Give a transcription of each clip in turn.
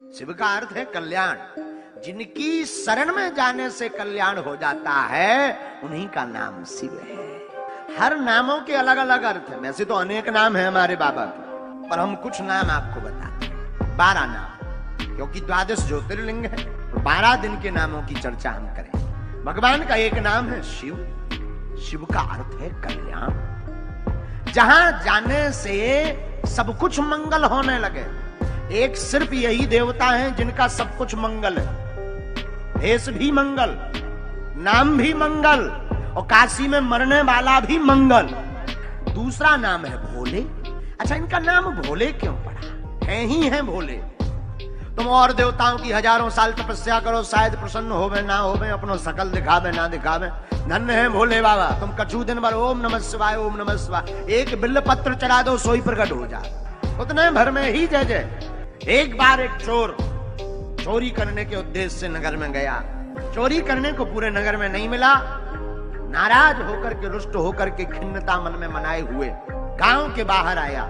शिव का अर्थ है कल्याण। जिनकी शरण में जाने से कल्याण हो जाता है उन्हीं का नाम शिव है। हर नामों के अलग अलग अर्थ है। वैसे तो अनेक नाम है हमारे बाबा के, पर हम कुछ नाम आपको बताते हैं, 12 नाम, क्योंकि 12 ज्योतिर्लिंग है, 12 दिन के नामों की चर्चा हम करें। भगवान का एक नाम है शिव। शिव का अर्थ है कल्याण। जहां जाने से सब कुछ मंगल होने लगे। एक सिर्फ यही देवता है जिनका सब कुछ मंगल है। भेष भी मंगल, नाम भी मंगल, और काशी में मरने वाला भी मंगल। दूसरा नाम है भोले। अच्छा, इनका नाम भोले क्यों पड़ा? है ही है भोले। तुम और देवताओं की हजारों साल तपस्या करो, शायद प्रसन्न होवे ना होवे, अपनो सकल दिखावे ना दिखावे, धन्य है भोले बाबा। तुम कछु दिन भर ओम नमः शिवाय ओम नमः शिवाय, एक बिल्व पत्र चढ़ा दो, सोई प्रकट हो जा, उतने भर में ही जय जय। एक बार एक चोर चोरी करने के उद्देश्य से नगर में गया। चोरी करने को पूरे नगर में नहीं मिला। नाराज होकर के, रुष्ट होकर के, खिन्नता मन में मनाए हुए गांव के बाहर आया।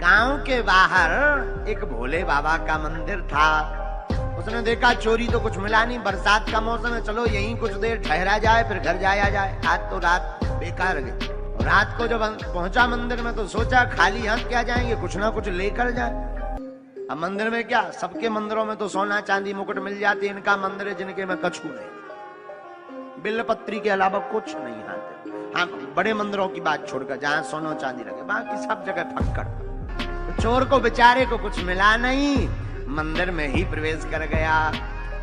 गांव के बाहर एक भोले बाबा का मंदिर था। उसने देखा चोरी तो कुछ मिला नहीं, बरसात का मौसम है, चलो यहीं कुछ देर ठहरा जाए फिर घर जाया जाए। आज तो रात बेकार गई। रात को जब पहुंचा मंदिर में तो सोचा खाली हाथ क्या जाएंगे, कुछ ना कुछ लेकर जाए। अब मंदिर में क्या, सबके मंदिरों में तो सोना चांदी मुकुट मिल जाती, इनका मंदिर है जिनके में कछु नहीं, बिल्वपत्री के अलावा कुछ नहीं आते। हाँ, बड़े मंदिरों की बात छोड़कर जहां सोना चांदी लगे, बाकी सब जगह फक्कड़। तो चोर को बेचारे को कुछ मिला नहीं, मंदिर में ही प्रवेश कर गया।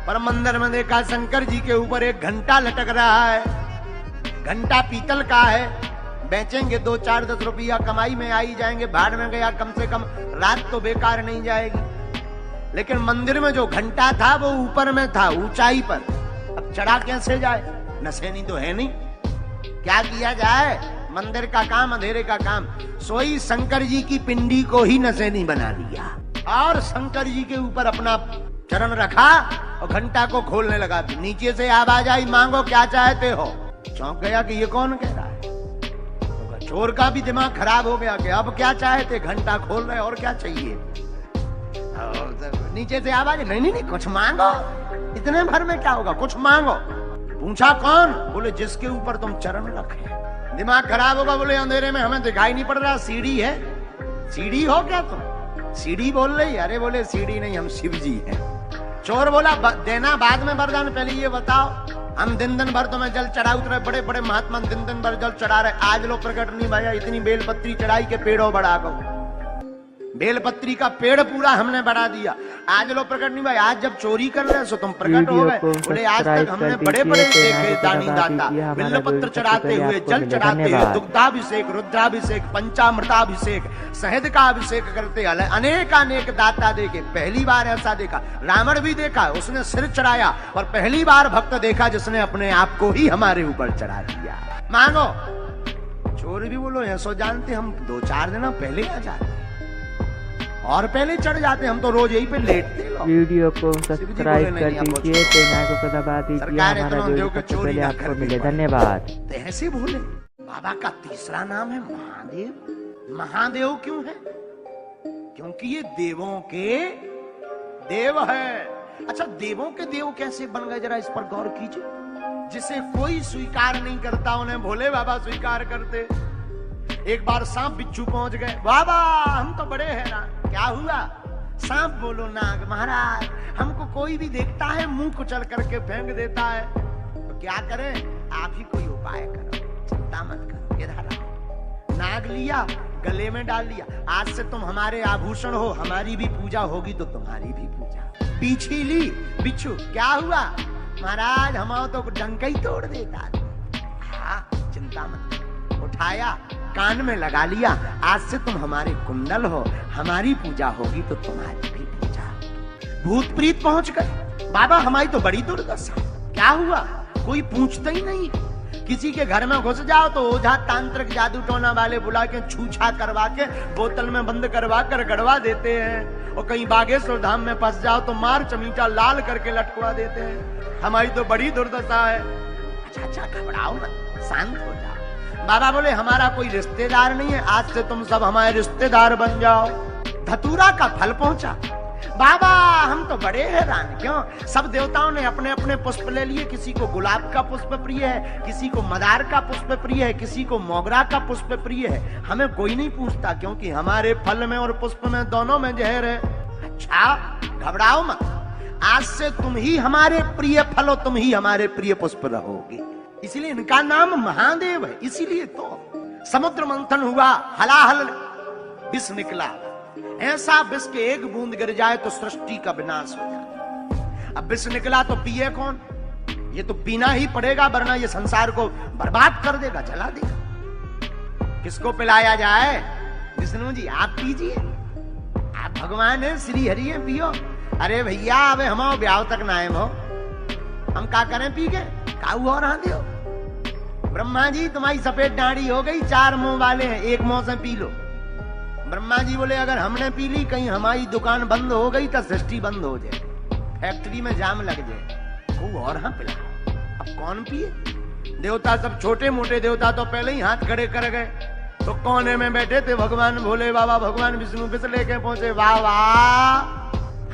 पर मंदिर में देखा शंकर जी के ऊपर एक घंटा लटक रहा है। घंटा पीतल का है, बेचेंगे 2-4 10 रुपया कमाई में आई जाएंगे, भाड़ में गया, कम से कम रात तो बेकार नहीं जाएगी। लेकिन मंदिर में जो घंटा था वो ऊपर में था, ऊंचाई पर। अब चढ़ा कैसे जाए? नशेनी तो है नहीं, क्या किया जाए? मंदिर का काम, अंधेरे का काम। सोई शंकर जी की पिंडी को ही नशेनी बना लिया और शंकर जी के ऊपर अपना चरण रखा और घंटा को खोलने लगा। नीचे से आवाज आई, मांगो क्या चाहते हो। चौंक गया कि ये कौन कह रहा है। चोर का भी दिमाग खराब हो गया कि अब क्या चाहते, घंटा खोल रहे और क्या चाहिए। नीचे से आवाज, नहीं नहीं नहीं, कुछ मांगो, इतने भर में क्या होगा, कुछ मांगो। पूछा कौन? बोले जिसके ऊपर तुम चरण रखे। दिमाग खराब होगा। बोले अंधेरे में हमें दिखाई नहीं पड़ रहा, सीढ़ी है। सीढ़ी हो क्या तुम? सीढ़ी बोल रही? अरे बोले सीढ़ी नहीं, हम शिव जी हैं। चोर बोला देना बाद में वरदान, पहले ये बताओ। हम दिन भर तुम्हें जल चढ़ा उतरे, बड़े बड़े महात्मा दिन भर जल चढ़ा रहे, आज लो प्रकट नहीं भैया। इतनी बेलपत्री चढ़ाई के पेड़ों बढ़ा गो, बेलपत्री का पेड़ पूरा हमने बढ़ा दिया, आज लो प्रकट नहीं भाई। आज जब चोरी कर रहे सो तुम प्रकट हो गए। बोले आज तक हमने बड़े बड़े देखे दानी दाता बिल्वपत्र चढ़ाते हुए, जल चढ़ाते हुए, दुग्धाभिषेक, रुद्राभिषेक, पंचामृताभिषेक, शहद का अभिषेक करते, अनेक दाता देखे। पहली बार ऐसा देखा, रावण भी देखा, उसने सिर चढ़ाया, और पहली बार भक्त देखा जिसने अपने आप को ही हमारे ऊपर चढ़ा दिया। मांगो। चोर भी बोलो ऐसो जानते, हम 2-4 दिन पहले आ जाते और पहले चढ़ जाते, हम तो रोज यही पे लेटते। वीडियो को सब्सक्राइब कर दीजिए, बेल को दबा दीजिए, हमारा वीडियो सबसे पहले आपको मिले। धन्यवाद। ऐसे भोले बाबा का तीसरा नाम है महादेव। महादेव क्यों है? क्योंकि ये देवों के देव है। अच्छा, देवों के देव कैसे बन गए, जरा इस पर गौर कीजिए। जिसे कोई स्वीकार नहीं करता उन्हें भोले बाबा स्वीकार करते। एक बार सांप बिच्छू पहुंच गए, बाबा हम तो बड़े हैं ना। क्या हुआ? सांप बोलो नाग, महाराज हमको कोई भी देखता है मुंह कुचल करके फेंक देता है, तो क्या करें? आप ही कोई उपाय करो, चिंता मत करो, इधर आओ। नाग लिया, गले में डाल लिया, आज से तुम हमारे आभूषण हो, हमारी भी पूजा होगी तो तुम्हारी भी पूजा। पीछी ली बिच्छू, क्या हुआ? महाराज हम तो डंका ही तोड़ देता। हाँ, चिंता मत करो। उठाया, कान में लगा लिया, आज से तुम हमारे कुंडल हो, हमारी पूजा होगी तो तुम्हारी भी पूजा। भूत प्रीत पहुंच गए, बाबा हमारी तो बड़ी दुर्दशा। क्या हुआ? कोई पूछता ही नहीं। किसी के घर में घुस जाओ तो ओझा तांत्रिक जादू टोना वाले बुला के छूछा करवा के बोतल में बंद करवा कर गड़वा देते हैं। और कहीं बागेश्वर धाम में फंस जाओ तो मार चमीटा लाल करके लटकवा देते हैं। हमारी तो बड़ी दुर्दशा है। अच्छा घबराओ मत, शांत हो जाओ। बाबा बोले हमारा कोई रिश्तेदार नहीं है, आज से तुम सब हमारे रिश्तेदार बन जाओ। धतूरा का फल पहुंचा, बाबा हम तो बड़े हैरान, क्यों? सब देवताओं ने अपने अपने पुष्प ले लिए। किसी को गुलाब का पुष्प प्रिय है, किसी को मदार का पुष्प प्रिय है, किसी को मोगरा का पुष्प प्रिय है। हमें कोई नहीं पूछता, क्योंकि हमारे फल में और पुष्प में दोनों में जहर है। अच्छा, घबराओ मत, आज से तुम ही हमारे प्रिय फल और तुम ही हमारे प्रिय पुष्प रहोगे। इसलिए इनका नाम महादेव है। इसीलिए तो समुद्र मंथन हुआ, हलाहल विष निकला। ऐसा विष के एक बूंद गिर जाए तो सृष्टि का विनाश हो जाए। अब विष निकला तो पिए कौन? ये तो पीना ही पड़ेगा, वरना ये संसार को बर्बाद कर देगा, जला देगा। किसको पिलाया जाए? विष्णु जी आप पीजिए, आप भगवान है, श्री हरि है, पियो। अरे भैया अब हम ब्याह तक नायम हो, हम क्या करें पी के? काऊ और हाँ दियो। ब्रह्मा जी तुम्हारी सफेद दाढ़ी हो गई, 4 मुंह वाले हैं, एक मुंह से पी लो। ब्रह्मा जी बोले अगर हमने पी ली, कहीं हमारी दुकान बंद हो गई तो सृष्टि बंद हो जाए, फैक्ट्री में जाम लग जाए। वो और हाँ पिला, अब कौन पिए? देवता सब, छोटे मोटे देवता तो पहले ही हाथ खड़े कर गए। तो कोने में बैठे थे भगवान भोले बाबा, भगवान विष्णु विष लेके पहुंचे। वाह वाह,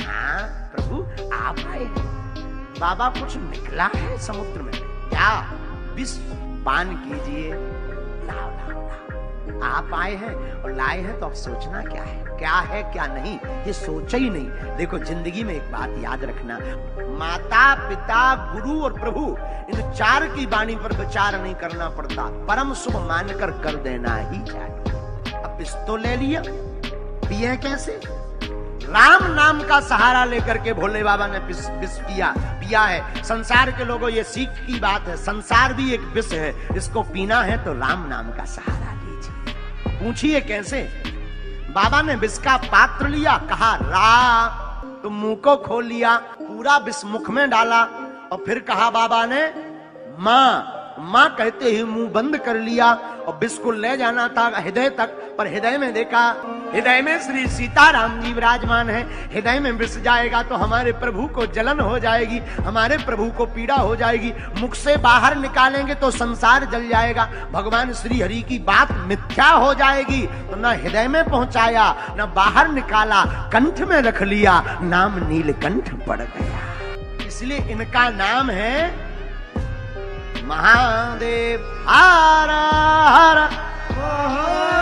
हाँ प्रभु आप आए हैं। बाबा कुछ निकला है समुद्र में क्या? विष पान कीजिए। लाओ लाओ लाओ, आप आए हैं और लाए हैं तो अब सोचना क्या है क्या नहीं, ये सोचा ही नहीं। देखो जिंदगी में एक बात याद रखना, माता पिता गुरु और प्रभु, इन 4 की वाणी पर विचार नहीं करना पड़ता, परम शुभ मानकर कर देना ही चाहिए। अब विष तो ले लिया, पिए कैसे? राम नाम का सहारा लेकर के भोले बाबा ने विष पिया है। संसार के लोगों, ये सीख की बात है, संसार भी एक विष है, इसको पीना है तो राम नाम का सहारा लीजिए। पूछिए कैसे? बाबा ने विष का पात्र लिया, कहा रा, तो मुंह को खोल लिया, पूरा विष मुख में डाला, और फिर कहा बाबा ने माँ, माँ कहते ही मुंह बंद कर लिया। और विष को ले जाना था हृदय तक, पर हृदय में देखा, हृदय में श्री सीताराम जी विराजमान है। हृदय में विष जाएगा तो हमारे प्रभु को जलन हो जाएगी, हमारे प्रभु को पीड़ा हो जाएगी। मुख से बाहर निकालेंगे तो संसार जल जाएगा, भगवान श्री हरि की बात मिथ्या हो जाएगी। तो न हृदय में पहुंचाया, न बाहर निकाला, कंठ में रख लिया, नाम नीलकंठ पड़ गया। इसलिए इनका नाम है महादेव। हर हर महादेव।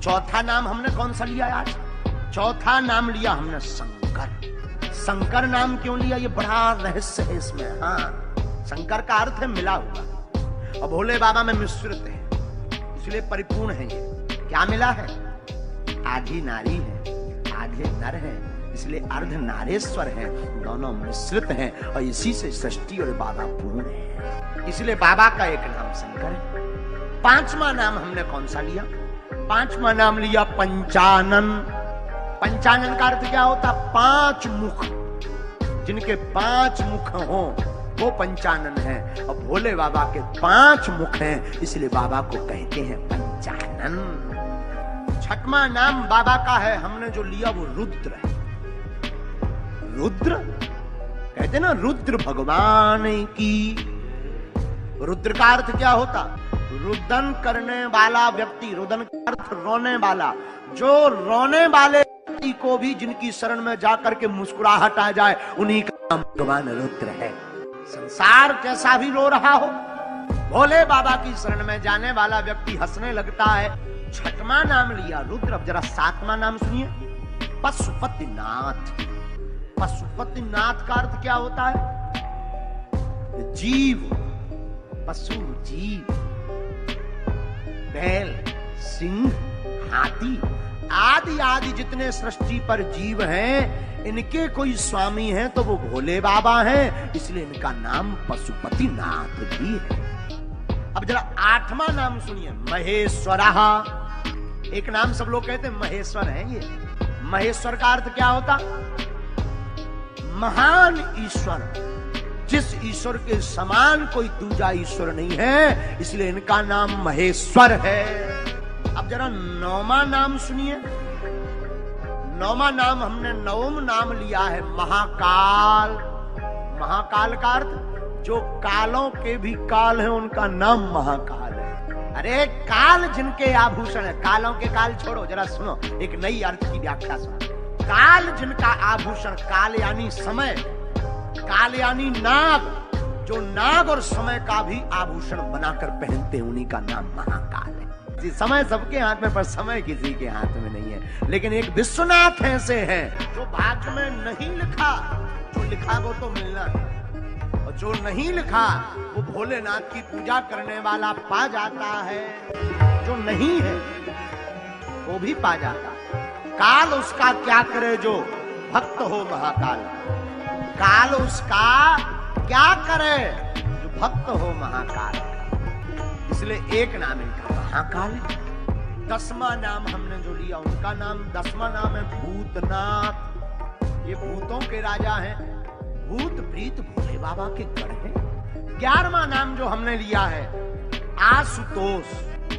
चौथा नाम हमने कौन सा लिया आज? चौथा नाम लिया हमने शंकर। शंकर नाम क्यों लिया? ये बड़ा रहस्य है इसमें। हाँ, शंकर का अर्थ है मिला हुआ, और भोले बाबा में मिश्रित है, इसलिए परिपूर्ण है। ये क्या मिला है? आधी नारी है, आधे नर है, इसलिए अर्ध नारेश्वर है, दोनों मिश्रित हैं, और इसी से सृष्टि और बाबा पूर्ण है। इसलिए बाबा का एक नाम शंकर है। 5वां नाम हमने कौन सा लिया? 5वां नाम लिया पंचानन। पंचानन का अर्थ क्या होता? 5 मुख, जिनके 5 मुख हों वो पंचानन है, और भोले बाबा के 5 मुख हैं, इसलिए बाबा को कहते हैं पंचानन। 6वां नाम बाबा का है, हमने जो लिया वो रुद्र है। रुद्र कहते ना, रुद्र भगवान की। रुद्र का अर्थ क्या होता? रुदन करने वाला व्यक्ति। रुदन का अर्थ रोने वाला। जो रोने वाले व्यक्ति को भी जिनकी शरण में जाकर के मुस्कुराहट आ जाए, उन्हीं का नाम भगवान रुद्र है। संसार कैसा भी रो रहा हो, भोले बाबा की शरण में जाने वाला व्यक्ति हंसने लगता है। 6वां नाम लिया रुद्र। अब जरा 7वां नाम सुनिए, पशुपतिनाथ। पशुपतिनाथ का अर्थ क्या होता है? जीव, पशु जीव, बैल, सिंह, हाथी आदि आदि जितने सृष्टि पर जीव हैं, इनके कोई स्वामी हैं तो वो भोले बाबा हैं, इसलिए इनका नाम पशुपतिनाथ भी है। अब जरा 8वां नाम सुनिए, महेश्वरः। एक नाम सब लोग कहते हैं महेश्वर है ये। महेश्वर का अर्थ क्या होता? महान ईश्वर। जिस ईश्वर के समान कोई दूजा ईश्वर नहीं है, इसलिए इनका नाम महेश्वर है। अब जरा 9वां नाम सुनिए। 9वां नाम हमने 9वां नाम लिया है महाकाल। महाकाल का अर्थ जो कालों के भी काल है, उनका नाम महाकाल है। अरे काल जिनके आभूषण है, कालों के काल छोड़ो, जरा सुनो, एक नई अर्थ की व्याख्या सुनो। काल जिनका आभूषण, काल यानी समय, काल यानी नाग, जो नाग और समय का भी आभूषण बनाकर पहनते हैं, उन्हीं का नाम महाकाल है। जी, समय सबके हाथ में, पर समय किसी के हाथ में नहीं है। लेकिन एक विश्वनाथ ऐसे हैं जो भाग्य में नहीं लिखा, जो लिखा वो तो मिलना है, और जो नहीं लिखा वो भोलेनाथ की पूजा करने वाला पा जाता है, जो नहीं है वो भी पा जाता है। काल उसका क्या करे जो भक्त हो महाकाल, काल उसका क्या करे जो भक्त हो महाकाल। इसलिए एक नाम इनका महाकाल है। 10वां नाम हमने जो लिया उनका नाम, 10वां नाम है भूतनाथ। ये भूतों के राजा हैं, भूत प्रीत भोले बाबा के गढ़ हैं। 11वां नाम जो हमने लिया है आशुतोष,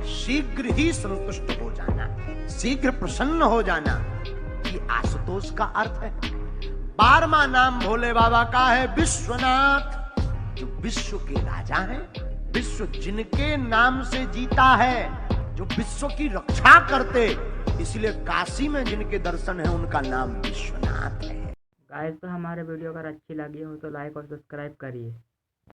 शीघ्र ही संतुष्ट हो जाना, शीघ्र प्रसन्न हो जाना, ये आशुतोष का अर्थ है। 12वां नाम भोले बाबा का है विश्वनाथ, जो विश्व के राजा हैं, विश्व जिनके नाम से जीता है, जो विश्व की रक्षा करते, इसलिए काशी में जिनके दर्शन है उनका नाम विश्वनाथ है। गाइस, तो हमारे वीडियो अगर अच्छी लगी हो तो लाइक और सब्सक्राइब करिए।